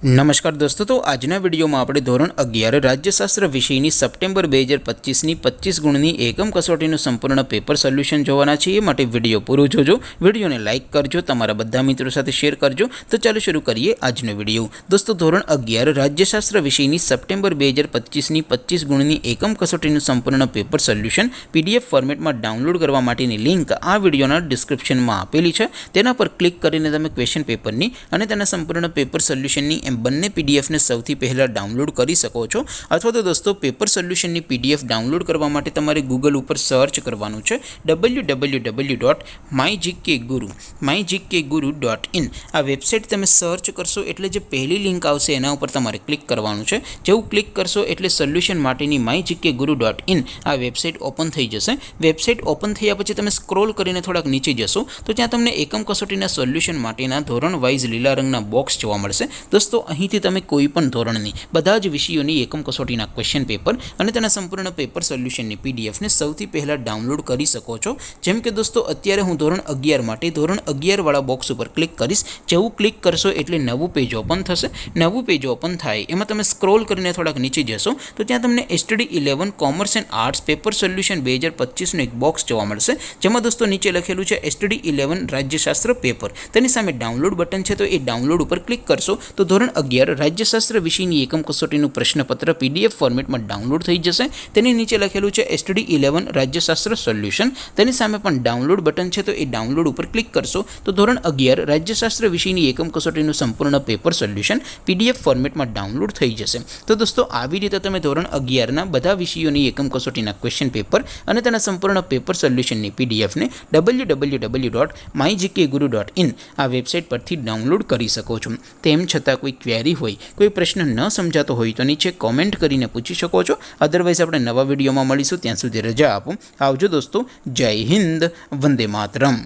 नमस्कार दोस्तों, तो आजना विडियो में આપણે ધોરણ 11 રાજ્યશાસ્ત્ર વિષયની સપ્ટેમ્બર 2025ની 25 ગુણની એકમ કસોટીનું સંપૂર્ણ પેપર સોલ્યુશન જોવાના છે। એ માટે વિડિયો પૂરો જોજો, વિડિયોને લાઇક કરજો, તમારા બધા મિત્રો સાથે શેર કરજો। તો ચાલો શરૂ કરીએ આજનો વિડિયો। દોસ્તો, ધોરણ 11 રાજ્યશાસ્ત્ર વિષયની સપ્ટેમ્બર 2025ની 25 ગુણની એકમ કસોટીનું સંપૂર્ણ પેપર સોલ્યુશન પીડીએફ ફોર્મેટમાં ડાઉનલોડ કરવા માટેની લિંક આ વિડિયોના ડિસ્ક્રિપ્શનમાં આપેલી છે। તેના પર ક્લિક કરીને તમે ક્વેશ્ચન પેપરની અને તેના સંપૂર્ણ પેપર સોલ્યુશનની બંને પીડીએફને સૌથી પહેલાં ડાઉનલોડ કરી શકો છો। અથવા તો દોસ્તો, પેપર સોલ્યુશનની પીડીએફ ડાઉનલોડ કરવા માટે તમારે ગૂગલ ઉપર સર્ચ કરવાનું છે www.mygkguru.in। આ વેબસાઇટ તમે સર્ચ કરશો એટલે જે પહેલી લિંક આવશે એના ઉપર તમારે ક્લિક કરવાનું છે। જેવું ક્લિક કરશો એટલે સોલ્યુશન માટેની mygkguru.in આ વેબસાઇટ ઓપન થઈ જશે। વેબસાઇટ ઓપન થયા પછી તમે સ્ક્રોલ કરીને થોડાક નીચે જશો તો ત્યાં તમને એકમ કસોટીના સોલ્યુશન માટેના ધોરણ વાઇઝ લીલા રંગના બોક્સ જોવા મળશે। દોસ્તો, અહીંથી તમે કોઈપણ ધોરણની બધા જ વિષયોની એકમ કસોટીના ક્વેશ્ચન પેપર અને તેના સંપૂર્ણ પેપર સોલ્યુશનની પીડીએફને સૌથી પહેલાં ડાઉનલોડ કરી શકો છો। જેમ કે દોસ્તો, અત્યારે હું ધોરણ 11 માટે ધોરણ 11 વાળા બોક્સ ઉપર ક્લિક કરીશ। જેવું ક્લિક કરશો એટલે નવું પેજ ઓપન થશે। નવું પેજ ઓપન થાય એમાં તમે સ્ક્રોલ કરીને થોડાક નીચે જશો તો ત્યાં તમને STD 11 commerce and arts paper solution 2025નું એક બોક્સ જોવા મળશે। જેમાં દોસ્તો નીચે લખેલું છે STD 11 રાજ્યશાસ્ત્ર પેપર। તેની સામે ડાઉનલોડ બટન છે, તો એ ડાઉનલોડ ઉપર ક્લિક કરશો તો ધોરણ 11 રાજ્યશાસ્ત્ર વિષયની એકમ કસોટીનું પ્રશ્નપત્ર પીડીએફ ફોર્મેટમાં ડાઉનલોડ થઈ જશે। તેની નીચે લખેલું છે STD 11 રાજ્યશાસ્ત્ર સોલ્યુશન। તેની સામે પણ ડાઉનલોડ બટન છે, તો એ ડાઉનલોડ ઉપર ક્લિક કરશો તો ધોરણ 11 રાજ્યશાસ્ત્ર વિષયની એકમ કસોટીનું સંપૂર્ણ પેપર સોલ્યુશન પીડીએફ ફોર્મેટમાં ડાઉનલોડ થઈ જશે। તો દોસ્તો, આવી રીતે તમે ધોરણ 11ના બધા વિષયોની એકમ કસોટીના ક્વેશ્ચન પેપર અને તેના સંપૂર્ણ પેપર સોલ્યુશનની પીડીએફને www.mygkguru.in આ વેબસાઇટ પરથી ડાઉનલોડ કરી શકો છો। તેમ છતાં કોઈ ક્વેરી હોય, કોઈ પ્રશ્ન ન સમજાતો હોય તો નીચે કોમેન્ટ કરીને પૂછી શકો છો। અધરવાઇઝ આપણે નવા વિડીયોમાં મળીશું, ત્યાં સુધી રજા આપો। આવજો દોસ્તો, જય હિન્દ, વંદે માતરમ।